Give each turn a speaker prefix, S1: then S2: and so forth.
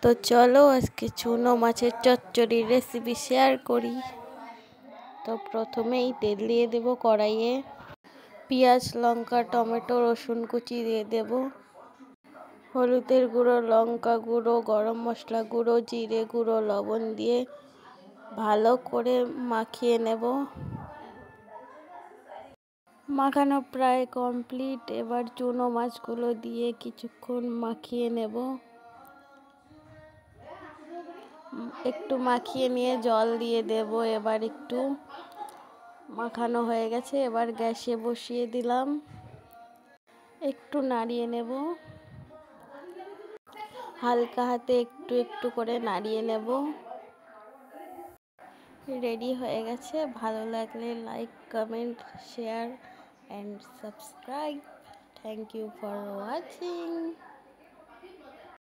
S1: তো চলো আজকে চুনো মাছের চচ্চড়ির রেসিপি শেয়ার করি। তো প্রথমেই তেল দিয়ে দেব কড়াইয়ে, পেঁয়াজ লঙ্কা টমেটো রসুন কুচি দিয়ে দেব, হলুদের গুঁড়ো লঙ্কা গুঁড়ো গরম মশলা গুঁড়ো জিরে গুঁড়ো লবণ দিয়ে ভালো করে মাখিয়ে নেব। মাখানো প্রায় কমপ্লিট। এবার চুনো মাছগুলো দিয়ে কিছুক্ষণ মাখিয়ে নেব। একটু মাখিয়ে নিয়ে জল দিয়ে দেব। এবার একটু মাখানো হয়ে গেছে, এবার গ্যাসে বসিয়ে দিলাম, একটু নাড়িয়ে নেব, হালকা হাতে একটু একটু করে নাড়িয়ে নেব। রেডি হয়ে গেছে। ভালো লাগলে like comment share and subscribe. Thank you for watching.